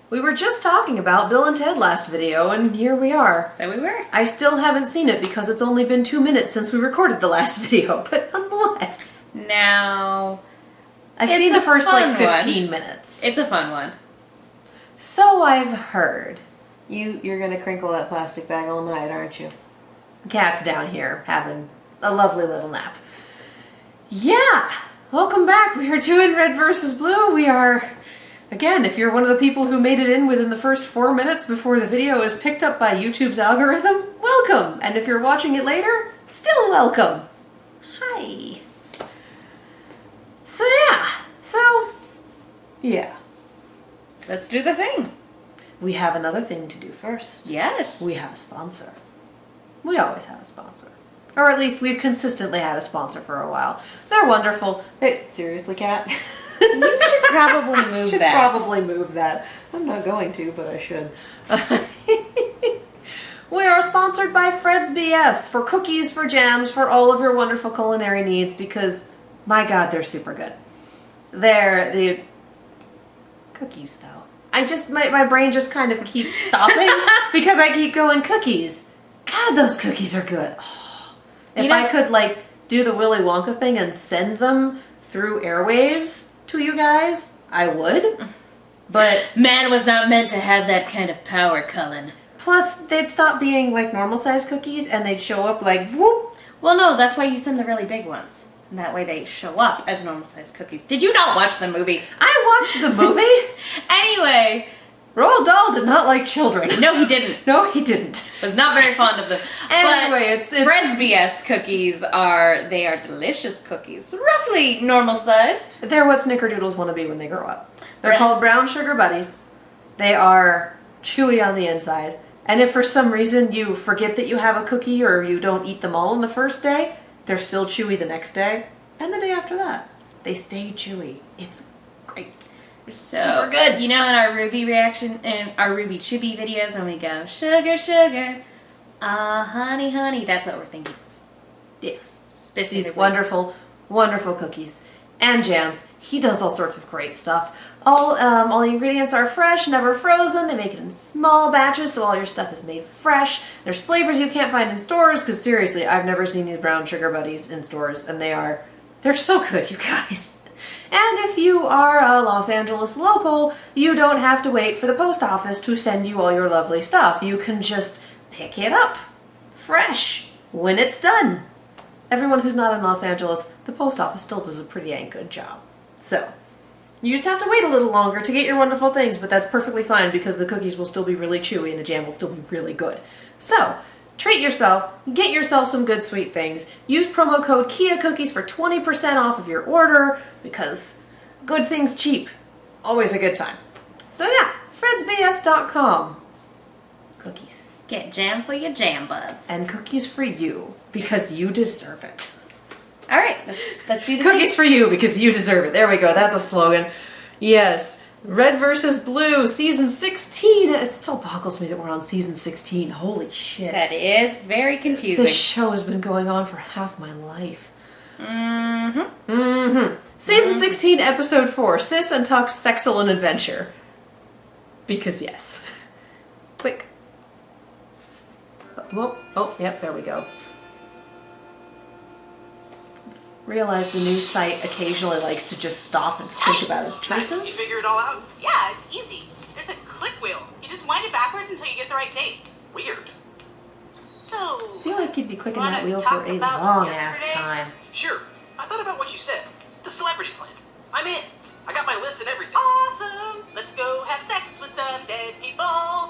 We were just talking about Bill and Ted last video, and here we are. So we were. I still haven't seen it because it's only been 2 minutes since we recorded the last video, but nonetheless. Now, I've seen the first, 15 minutes. It's a fun one. So I've heard. You're gonna crinkle that plastic bag all night, aren't you? Cat's down here having a lovely little nap. Yeah! Welcome back. We are doing Red versus Blue. We are... Again, if you're one of the people who made it in within the first 4 minutes before the video is picked up by YouTube's algorithm, welcome! And if you're watching it later, still welcome! Hi! Yeah. Let's do the thing. We have another thing to do first. Yes. We have a sponsor. We always have a sponsor. Or at least we've consistently had a sponsor for a while. They're wonderful. Seriously, Kat? You should probably move should that. Probably move that. I'm not going to, but I should. We are sponsored by Fred's BS for cookies, for jams, for all of your wonderful culinary needs because, my God, they're super good. They're the cookies, though. My brain just kind of keeps stopping because I keep going, cookies. God, those cookies are good. Oh. If I could, do the Willy Wonka thing and send them through airwaves to you guys, I would. But man was not meant to have that kind of power, Cullen. Plus, they'd stop being normal-sized cookies and they'd show up whoop. Well, no, that's why you send the really big ones. And that way they show up as normal-sized cookies. Did you not watch the movie? I watched the movie. Anyway. Roald Dahl did not like children. No, he didn't. No, he didn't. Was not very fond of them. Anyway, it's Fred's BS cookies are delicious cookies. Roughly normal-sized. They're what snickerdoodles want to be when they grow up. They're called Brown Sugar Buddies. They are chewy on the inside. And if for some reason you forget that you have a cookie or you don't eat them all on the first day, they're still chewy the next day. And the day after that. They stay chewy. It's great. So good. You know in our Ruby reaction and our Ruby Chibi videos when we go, sugar, sugar, honey, honey, that's what we're thinking. Yes. Specifically. These wonderful, wonderful cookies and jams. He does all sorts of great stuff. All the ingredients are fresh, never frozen. They make it in small batches, so all your stuff is made fresh. There's flavors you can't find in stores, because seriously, I've never seen these Brown Sugar Buddies in stores, and they're so good, you guys. And if you are a Los Angeles local, you don't have to wait for the post office to send you all your lovely stuff. You can just pick it up fresh when it's done. Everyone who's not in Los Angeles, the post office still does a pretty dang good job. So, you just have to wait a little longer to get your wonderful things, but that's perfectly fine because the cookies will still be really chewy and the jam will still be really good. So, treat yourself, get yourself some good sweet things. Use promo code KIACookies for 20% off of your order because good things cheap. Always a good time. So yeah, fredsbs.com. Cookies. Get jam for your jam buds. And cookies for you because you deserve it. All right, let's do the cookies for you because you deserve it. There we go. That's a slogan. Yes. Red versus Blue, season 16. It still boggles me that we're on season 16. Holy shit. That is very confusing. This show has been going on for half my life. Mm-hmm. Mm-hmm. Season 16, episode 4, Sis and Tuck's Sexcellent Adventure. Because yes. Click. Yep, there we go. Realize the news site occasionally likes to just stop and think about his choices. Did you figure it all out? Yeah, it's easy. There's a click wheel. You just wind it backwards until you get the right date. Weird. So, I feel like you'd be clicking that wheel for a long-ass time. Sure. I thought about what you said. The celebrity plan. I'm in. I got my list and everything. awesome. Let's go have sex with some dead people.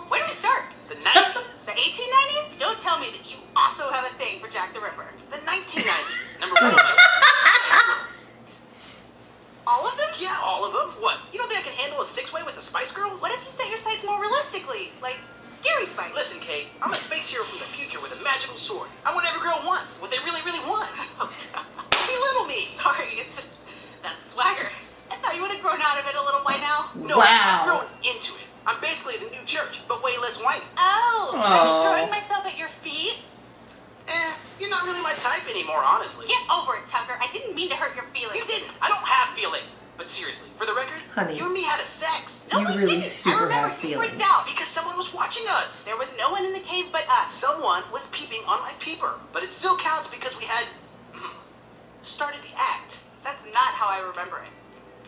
Where do we start? The 90s. The 1890s? Don't tell me that you also have a thing for Jack the Ripper. The 1990s. Number 1. All of them? Yeah, all of them. What? You don't think I can handle a six-way with the Spice Girls? What if you set your sights more realistically? Like, Scary Spice? Listen, Kate. I'm a space hero from the future with a magical sword. I want every girl wants what they really, really want. Belittle me. Sorry, it's just that swagger. I thought you would have grown out of it a little by now. No, Wow. I'm growing into it. I'm basically the new church, but way less whiny. Oh, I'm throwing myself at your feet? You're not really my type anymore, honestly. Get over it, Tucker. I didn't mean to hurt your feelings. You didn't. I don't have feelings. But seriously, for the record, Honey. you and me had a sex. No, You we really didn't. super I remember have you freaked feelings. out because someone was watching us. There was no one in the cave but us. Someone was peeping on my peeper, but it still counts because we had started the act. That's not how I remember it.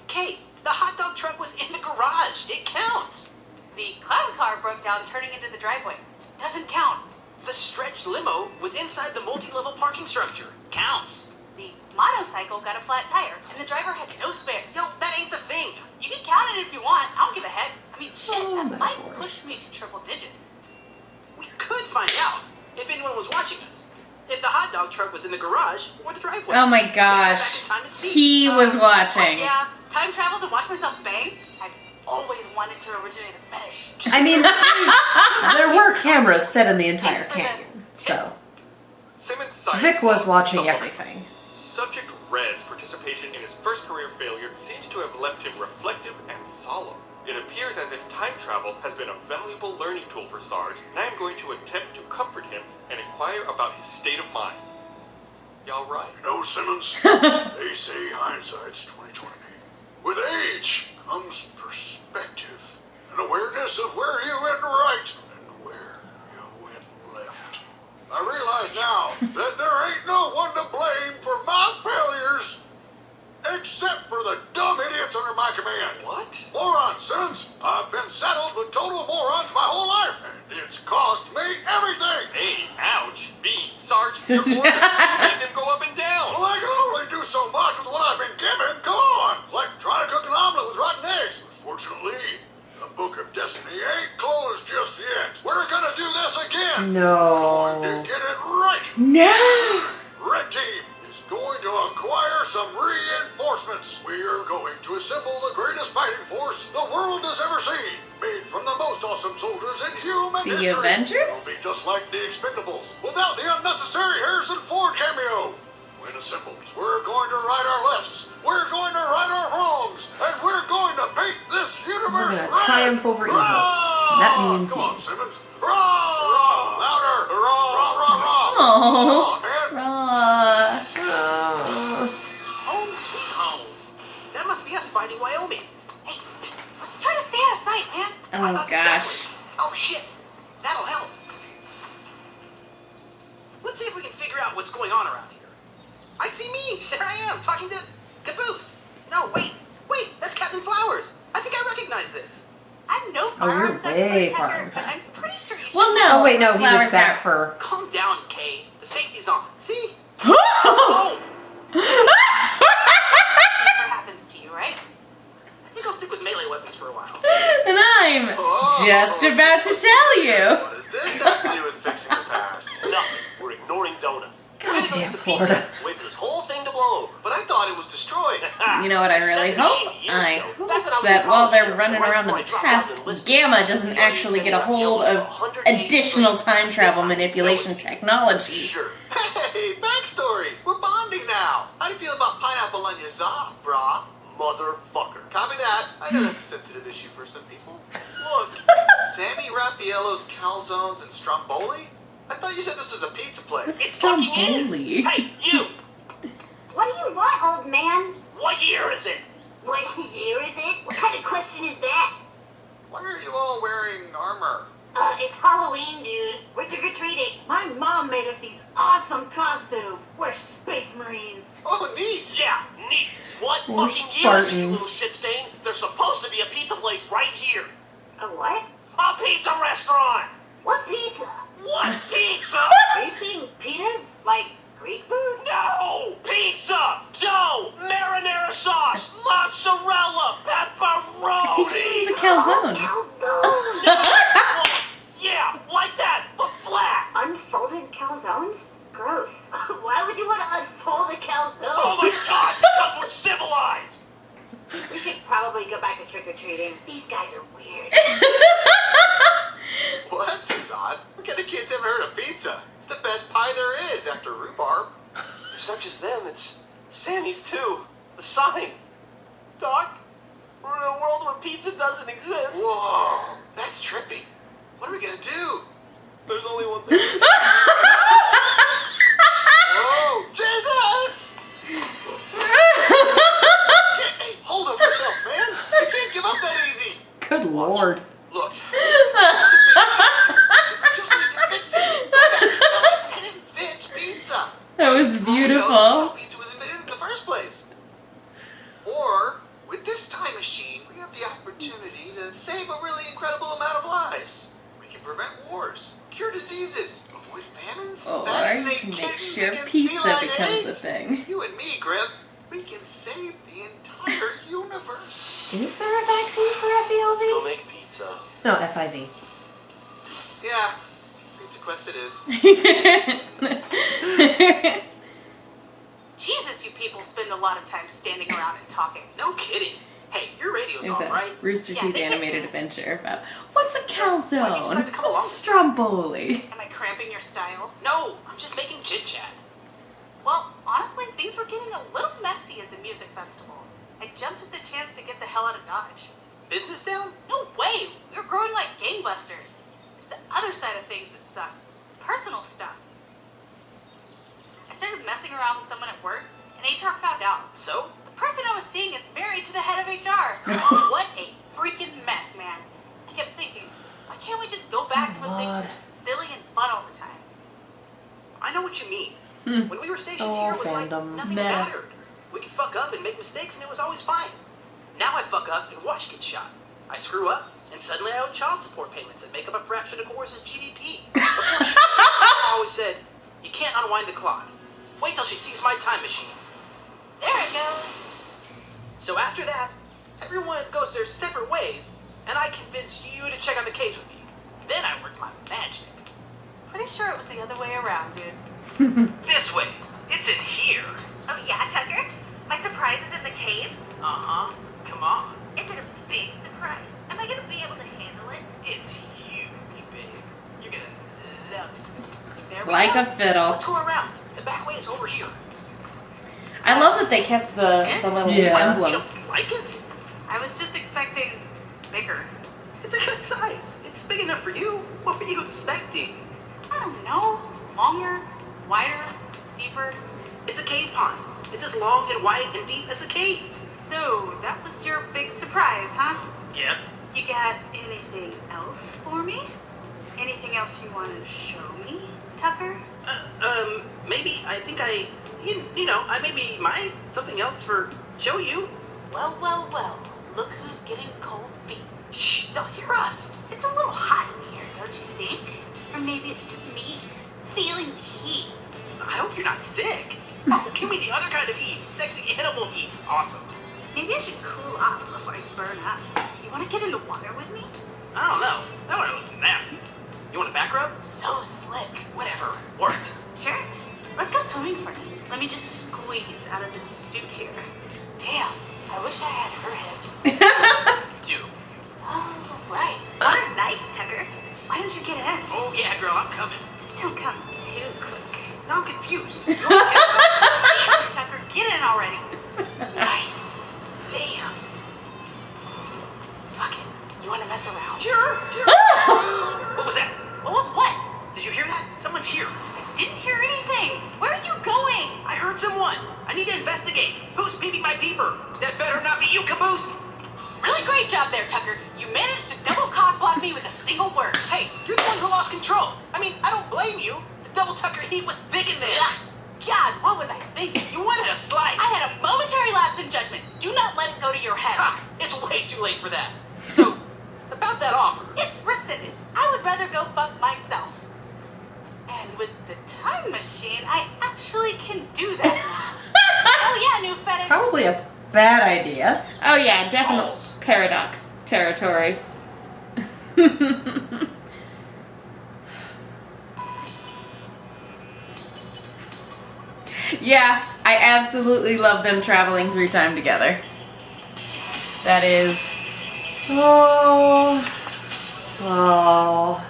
Kate, the hot dog truck was in the garage. It counts. The clown car broke down turning into the driveway. Doesn't count. The stretch limo was inside the multi-level parking structure. Counts. The motorcycle got a flat tire, and the driver had no spare. Yo, that ain't the thing. You can count it if you want. I don't give a heck. I mean, shit, Oh, that might metaphors. push me to triple digits. We could find out if anyone was watching us. If the hot dog truck was in the garage or the driveway. Oh my gosh. He was watching. Yeah, time travel to watch myself bang? I've always wanted to originate a fetish. I mean, there were cameras set in the entire canyon, so Simmons' science Vic was watching supplement. everything. Subject Red's participation in his first career failure seems to have left him reflective and solemn. It appears as if time travel has been a valuable learning tool for Sarge, and I am going to attempt to comfort him and inquire about his state of mind. Y'all right? You know, Simmons, they say hindsight's 20/20. With age comes perspective, an awareness of where you went right and where you went left. I realize now that there ain't no one to blame for my failures except for the dumb idiots under my command. What? Morons, Simmons. I've been saddled with total morons my whole life, and it's cost me everything. A, ouch. B, Sarge, your orders made them go up and down. Well, I can only do so much with what I've been given. Come on. Like trying to cook an omelet with rotten eggs. Unfortunately, the Book of Destiny ain't closed just yet. We're gonna do this again. Going to No. get it right. No. Red Team is going to acquire some reinforcements. We are going to assemble the greatest fighting force the world has ever seen. Made from the most awesome soldiers in human The history. Avengers? It'll be just like the Expendables, without the unnecessary Harrison Ford cameo. When assembled, we're going to right our lefts. We're going to right our wrongs. And we're going to paint this universe We're gonna red. triumph over evil. Roar! That means Come on, you. Simmons. Roar! Louder! Roar! Roar! Roar! Oh. Come on, man. Home sweet home. That must be us fighting Wyoming. Hey, let's try to stay out of sight, man. Oh gosh. Oh shit. That'll help. Let's see if we can figure out what's going on around here. I see me. There I am, talking to Caboose. No, wait. That's Captain Flowers. I think I recognize this. I'm no Oh, you're firearms way expert, far Tucker, but I'm past that. pretty sure you should. Well, no. Oh wait, no, he was Flowers back got- for. Calm down, Kay. The safety's on. See? Oh! Never happens to you, right? I think I'll stick with melee weapons for a while. And I'm just about to tell you. What does this have to do with fixing the past? Nothing. We're ignoring Donut. Goddamn Florida. Wait for this whole thing to blow over. But I thought it was destroyed. You know what I really hope? I hope that while they're running around in the past, Gamma doesn't actually get a hold of additional time travel manipulation technology. Sure. Hey, backstory. We're bonding now. How do you feel about pineapple on your za, brah? Motherfucker. Copy that. I know that's a sensitive issue for some people. Look, Sammy Raffaello's calzones and stromboli? I thought you said this was a pizza place. What's It fucking is. Stromboli? Hey, you! What do you want, old man? What year is it? What year is it? What kind of question is that? Why are you all wearing armor? It's Halloween, dude. We're trick-or-treating. My mom made us these awesome costumes. We're space marines. Oh, neat. Yeah, neat. What We're fucking year is it, you little Spartans. shit stain? There's supposed to be a pizza place right here. A what? A pizza restaurant! What pizza? What pizza? Are you seeing pitas? Like Greek food? No! Pizza! Dough! Marinara sauce! Mozzarella! He Pepperoni! needs a calzone. Calzone. Yeah, like that, but flat! Unfolded calzones? Gross. Why would you want to unfold a calzone? Oh my god, because we're civilized! We should probably go back to trick-or-treating. These guys are weird. What? That's odd. What kind of kids ever heard of pizza? It's the best pie there is after rhubarb. It's not just them, it's Sammy's too. The sign. Doc, we're in a world where pizza doesn't exist. Whoa, that's trippy. What are we gonna do? There's only one thing. Oh, Jesus! Hey, hold him. incredible amount of lives. We can prevent wars, cure diseases, avoid famines, Or vaccinate you can make kittens sure against pizza feline becomes a AIDS. thing. You and me, Grim, we can save the entire universe. Is there a vaccine for Go FELV? make pizza. No, FIV. Yeah, Pizza Quest it is. Jesus, you people spend a lot of time standing around and talking. No kidding. Hey, your radio's There's on, a right? Rooster Yeah, Teeth they- animated adventure about what's a Why you calzone? decided to come What's a stromboli? Am I cramping your style? No, I'm just making chit-chat. Well, honestly, things were getting a little messy at the music festival. I jumped at the chance to get the hell out of Dodge. Business down? No way! We were growing like gangbusters. It's the other side of things that sucks. Personal stuff. I started messing around with someone at work, and HR found out. So? The person I was seeing is married to the head of HR. What a freaking mess, man. I kept thinking, why can't we just go back to when God. things were silly and fun all the time? I know what you mean. When we were stationed Oh, here, it was like fandom. nothing Meta. mattered. We could fuck up and make mistakes, and it was always fine. Now I fuck up and watch get shot. I screw up, and suddenly I owe child support payments that make up a fraction of Coors' GDP. Before she I always said, you can't unwind the clock. Wait till she sees my time machine. There it goes. So after that, everyone goes their separate ways, and I convince you to check out the case with me. Then I worked my magic. Pretty sure it was the other way around, dude. This way. It's in here. Oh yeah, Tucker? My surprise is in the cave? Uh-huh. Come on. Is it a big surprise? Am I gonna be able to handle it? It's hugely big. You're gonna love it. There we Like go. a fiddle. Let's go around. The back way is over here. I love that they kept the little Yeah. You emblems. don't like it? I was just expecting bigger. It's a good size. It's big enough for you. What were you expecting? I don't know. Longer, wider, deeper. It's a cave pond. It's as long and wide and deep as a cave. So, that was your big surprise, huh? Yep. You got anything else for me? Anything else you want to show me, Tucker? Maybe I think you know, I maybe might something else for show you. Well, well, well. Look who's getting cold feet. Shh, they'll hear us. It's a little hot in here, don't you think? Or maybe it's just me feeling the heat. I hope you're not sick. Oh, give me the other kind of heat. Sexy animal heat. Awesome. Maybe I should cool off before I burn up. You want to get into water with me? I don't know. That one was nasty. You want a back rub? So slick. Whatever. Worked. Sure. Let's go swimming first. Let me just squeeze out of this suit here. Damn, I wish I had her hips. Do. Oh, right. Water's nice, Tucker. Why don't you get in? Oh yeah, girl, I'm coming. Don't come too quick. Now I'm confused. Tucker, get in already. Nice. Damn. Fuck it. You want to mess around? Sure. What was that? What was what? Did you hear that? Someone's here. Didn't hear anything. Where are you going? I heard someone. I need to investigate. Who's peeping my peeper? That better not be you, Caboose. Really great job there, Tucker. You managed to double cockblock me with a single word. Hey, you're the one who lost control. I mean, I don't blame you. The double tucker heat was big in there. Ugh. God, what was I thinking? You wanted a slice. I had a momentary lapse in judgment. Do not let it go to your head. Ha, it's way too late for that. So, about that offer. It's rescinded. I would rather go fuck myself. And with the time machine, I actually can do that now. Hell yeah, new fetish. Probably a bad idea. Oh yeah, definitely paradox territory. Yeah, I absolutely love them traveling through time together. That is... Oh,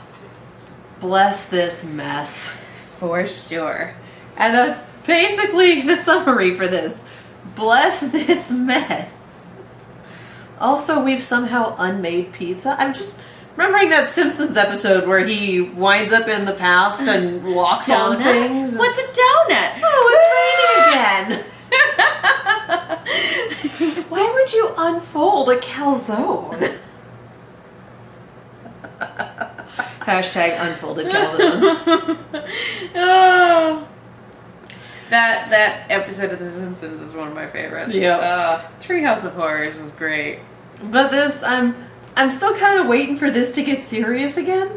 bless this mess. for sure. And that's basically the summary for this. Bless this mess. Also, we've somehow unmade pizza. I'm just remembering that Simpsons episode where he winds up in the past and walks on Donut? things. What's a donut? Oh, it's raining again. Why would you unfold a calzone? Hashtag unfolded calzones. Oh. That episode of The Simpsons is one of my favorites. Yep. Treehouse of Horrors was great. But this, I'm I'm still kind of waiting for this to get serious again,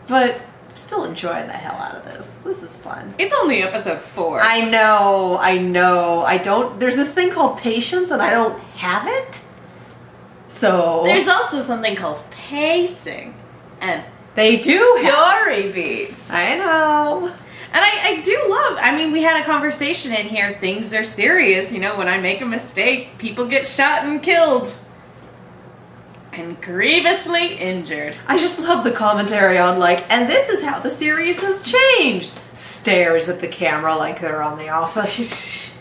but I'm still enjoying the hell out of this. This is fun. It's only episode 4. I know. I don't, there's this thing called patience and I don't have it. So. There's also something called pacing. And they do story beats. I know. And I do love, I mean, we had a conversation in here. Things are serious. You know, when I make a mistake, people get shot and killed. And grievously injured. I just love the commentary on like, and this is how the series has changed. Stares at the camera like they're on The Office.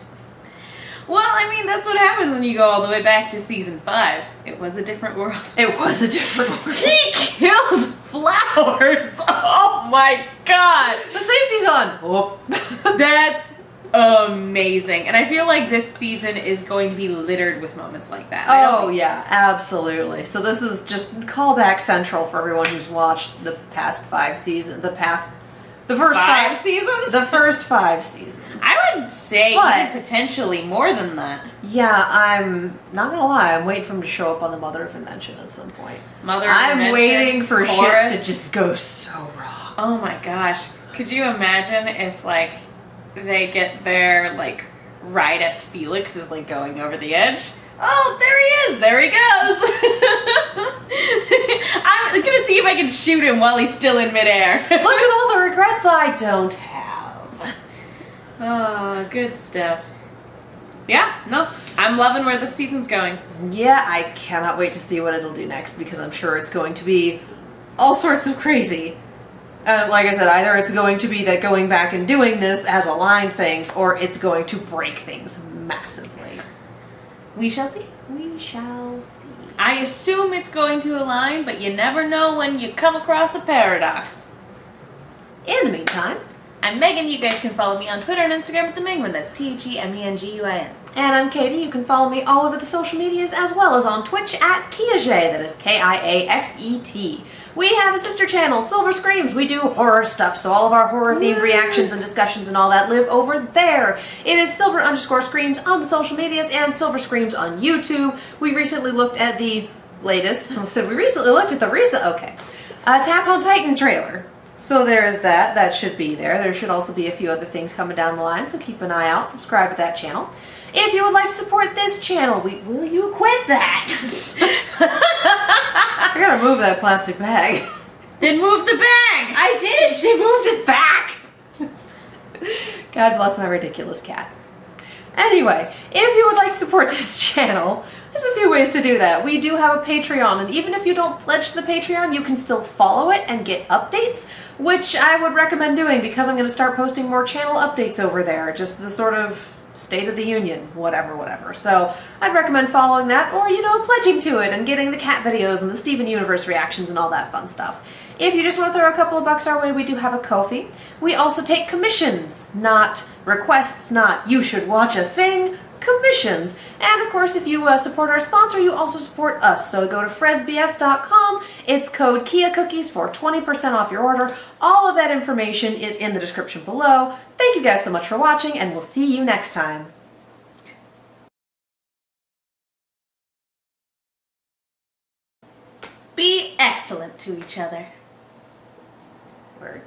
Well, I mean, that's what happens when you go all the way back to season 5. It was a different world. It was a different world. He killed flowers! Oh my god! The safety's on! Oh. That's amazing. And I feel like this season is going to be littered with moments like that. Oh yeah, absolutely. So this is just callback central for everyone who's watched the past 5 seasons. The first 5 seasons? The first 5 seasons. I would say But- even potentially more than that. Yeah, I'm not gonna lie, I'm waiting for him to show up on the Mother of Invention at some point. Mother of I'm Invention, waiting for chorus. shit to just go so wrong. Oh my gosh. Could you imagine if, like, they get there, like, right as Felix is, like, going over the edge? Oh, there he is! There he goes! I'm gonna see if I can shoot him while he's still in midair. Look at all the regrets I don't have. Oh, good stuff. Yeah, no, I'm loving where this season's going. Yeah, I cannot wait to see what it'll do next because I'm sure it's going to be all sorts of crazy. Like I said, either it's going to be that going back and doing this has aligned things, or it's going to break things massively. We shall see. We shall see. I assume it's going to align, but you never know when you come across a paradox. In the meantime, I'm Megan. You guys can follow me on Twitter and Instagram at TheMenguin. That's TheMenguin. and I'm Katie. You can follow me all over the social medias as well as on Twitch at Kiaxet. That is Kiaxet. We have a sister channel, Silver Screams. We do horror stuff, so all of our horror-themed reactions and discussions and all that live over there. It is Silver_Screams on the social medias and Silver Screams on YouTube. We recently looked at the latest. I said we recently looked at the recent. Okay, Attack on Titan trailer. So there is that. That should be there. There should also be a few other things coming down the line, so keep an eye out. Subscribe to that channel. If you would like to support this channel, will you quit that? I gotta move that plastic bag. Then move the bag! I did! She moved it back! God bless my ridiculous cat. Anyway, if you would like to support this channel, there's a few ways to do that. We do have a Patreon, and even if you don't pledge to the Patreon, you can still follow it and get updates, which I would recommend doing because I'm going to start posting more channel updates over there. Just the sort of State of the Union, whatever. So I'd recommend following that, or, pledging to it and getting the cat videos and the Steven Universe reactions and all that fun stuff. If you just want to throw a couple of bucks our way, we do have a Ko-fi. We also take commissions, not requests, not you should watch a thing, commissions. And of course, if you support our sponsor, you also support us. So go to fresbs.com. It's code KiaCookies for 20% off your order. All of that information is in the description below. Thank you guys so much for watching, and we'll see you next time. Be excellent to each other. Word.